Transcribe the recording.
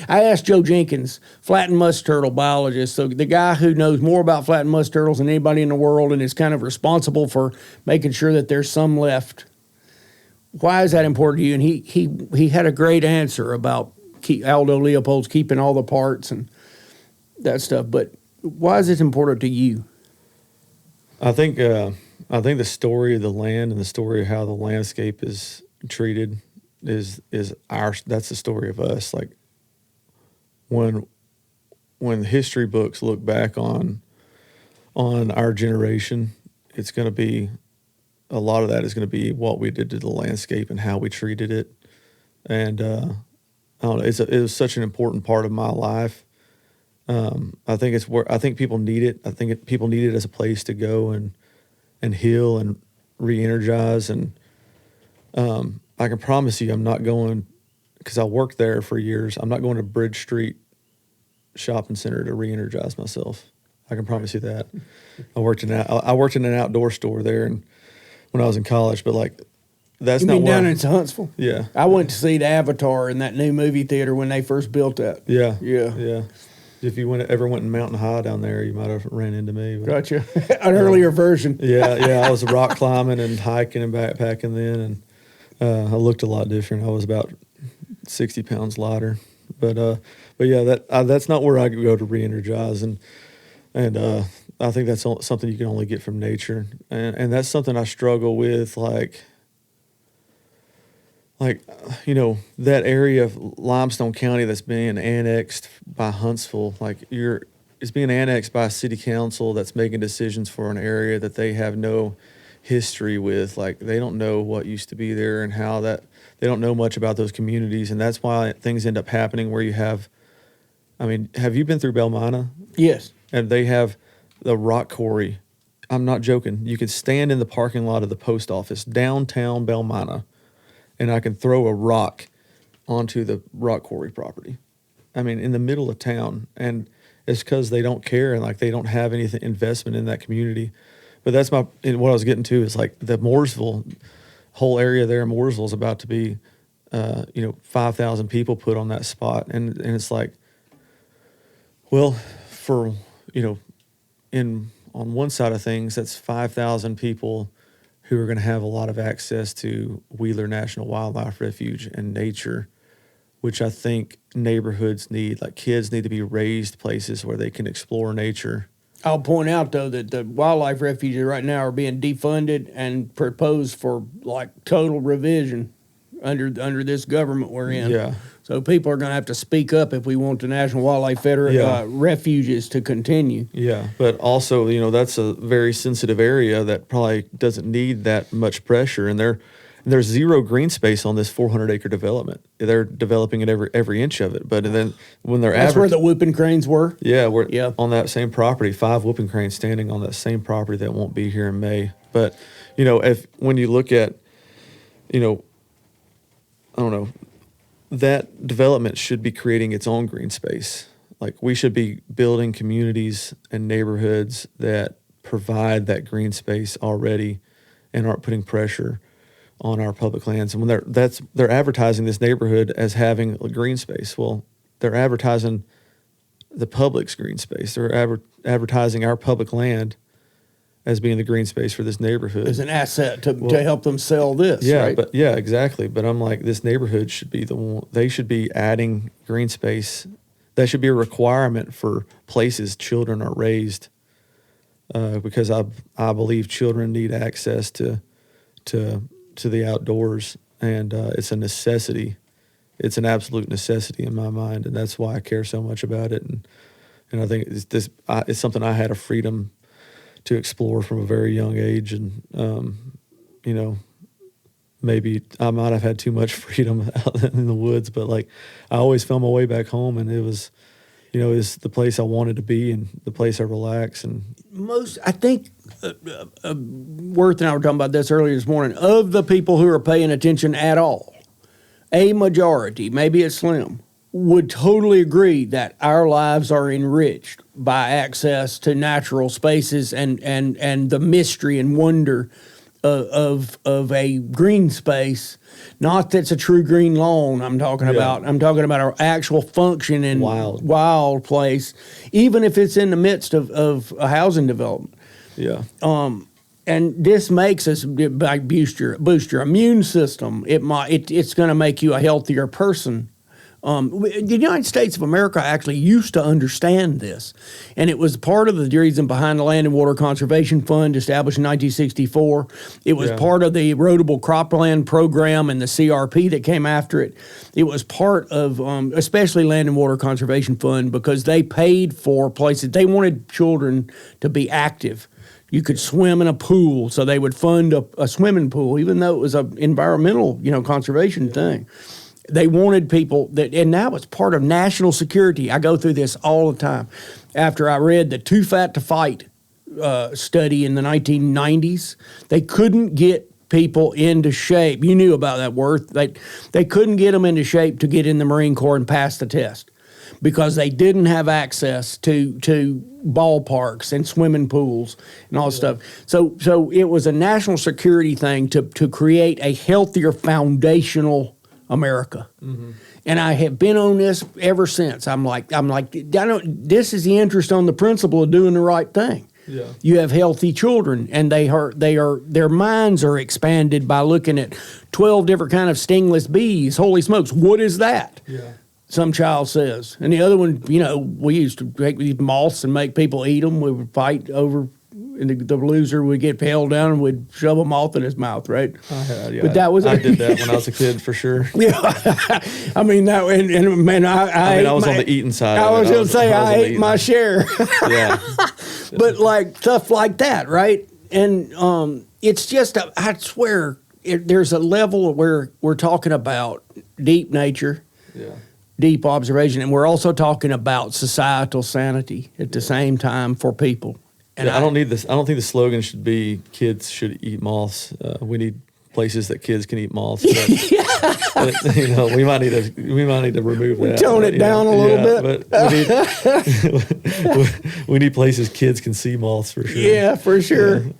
I asked Joe Jenkins, flattened musk turtle biologist, so the guy who knows more about flattened musk turtles than anybody in the world and is kind of responsible for making sure that there's some left. Why is that important to you? And he had a great answer about Aldo Leopold's keeping all the parts and that stuff. But why is it important to you? I think the story of the land and the story of how the landscape is treated is that's the story of us. Like when history books look back on our generation, it's going to be a lot of that is going to be what we did to the landscape and how we treated it. And I don't know, it was such an important part of my life. I think people need it. I think people need it as a place to go and heal and re-energize. And I can promise you, I'm not going, because I worked there for years. I'm not going to Bridge Street Shopping Center to re-energize myself. I can promise you that. I worked in an outdoor store there, and when I was in college. But like, that's not down in Huntsville. Yeah, I went to see the Avatar in that new movie theater when they first built that. Yeah. If you ever went in Mountain High down there, you might have ran into me. But, gotcha. An earlier version. Yeah. I was rock climbing and hiking and backpacking then, and I looked a lot different. I was about 60 pounds lighter. But yeah, that's not where I go to re-energize, and I think that's something you can only get from nature, and that's something I struggle with, like that area of Limestone County that's being annexed by Huntsville, it's being annexed by a city council that's making decisions for an area that they have no history with. Like, they don't know what used to be there and how that, they don't know much about those communities, and that's why things end up happening where you have, have you been through Belmina? Yes. And they have the rock quarry. I'm not joking. You can stand in the parking lot of the post office, downtown Belmina, and I can throw a rock onto the rock quarry property. In the middle of town. And it's because they don't care and they don't have anything investment in that community. But that's what I was getting to is the Mooresville whole area there in Mooresville is about to be, 5,000 people put on that spot. And it's for, on one side of things, that's 5,000 people who are going to have a lot of access to Wheeler National Wildlife Refuge and nature, which I think neighborhoods need. Like, kids need to be raised places where they can explore nature. I'll point out, though, that the wildlife refuges right now are being defunded and proposed for total revision under this government we're in. Yeah. So people are going to have to speak up if we want the National Wildlife refuges to continue. Yeah, but also, that's a very sensitive area that probably doesn't need that much pressure. And there's zero green space on this 400-acre development. They're developing it every inch of it. But then when they're that's where the whooping cranes were? Yeah, we're on that same property, 5 whooping cranes standing on that same property that won't be here in May. But, when you look at, I don't know, that development should be creating its own green space. We should be building communities and neighborhoods that provide that green space already and aren't putting pressure on our public lands. And when they're advertising this neighborhood as having a green space, well, they're advertising the public's green space. They're advertising our public land as being the green space for this neighborhood. As an asset to help them sell this, yeah, right? Yeah, exactly. But I'm this neighborhood should be the one, they should be adding green space. That should be a requirement for places children are raised, because I believe children need access to the outdoors, and it's a necessity. It's an absolute necessity in my mind, and that's why I care so much about it. And I think it's something I had a freedom to explore from a very young age, and maybe I might have had too much freedom out in the woods, but I always found my way back home, and it was the place I wanted to be and the place I relax. And I think Worth and I were talking about this earlier this morning, of the people who are paying attention at all, a majority, maybe it's slim, would totally agree that our lives are enriched by access to natural spaces and the mystery and wonder of a green space. Not that's a true green lawn. I'm talking about. I'm talking about our actual function in wild place, even if it's in the midst of a housing development. Yeah. And this makes us like boost your immune system. It's going to make you a healthier person. The United States of America actually used to understand this, and it was part of the reason behind the Land and Water Conservation Fund established in 1964. It was part of the Erodible Cropland Program and the CRP that came after it. It was part of, especially Land and Water Conservation Fund, because they paid for places. They wanted children to be active. You could swim in a pool, so they would fund a swimming pool, even though it was an environmental, conservation thing. They wanted people and now it's part of national security. I go through this all the time. After I read the Too Fat to Fight study in the 1990s, they couldn't get people into shape. You knew about that word. They couldn't get them into shape to get in the Marine Corps and pass the test, because they didn't have access to ballparks and swimming pools and all this stuff. So it was a national security thing to create a healthier foundational America. Mm-hmm. And I have been on this ever since. I'm like, this is the interest on the principle of doing the right thing. Yeah. You have healthy children, and their minds are expanded by looking at 12 different kind of stingless bees. Holy smokes, what is that? Yeah. Some child says. And the other one, we used to take these moths and make people eat them. We would fight over, and the loser would get held down and would shove a moth in his mouth, right? But I did that when I was a kid, for sure. Yeah. I mean, I was on the eating side. I was going to say, I ate my share. Yeah. But like stuff like that, right? And it's just, I swear, there's a level where we're talking about deep nature. Yeah. Deep observation, and we're also talking about societal sanity at the same time for people. And I don't need this. I don't think the slogan should be "Kids should eat moths." We need places that kids can eat moths. But, we might need to remove that. Tone it down a little bit. But we need places kids can see moths for sure. Yeah, for sure.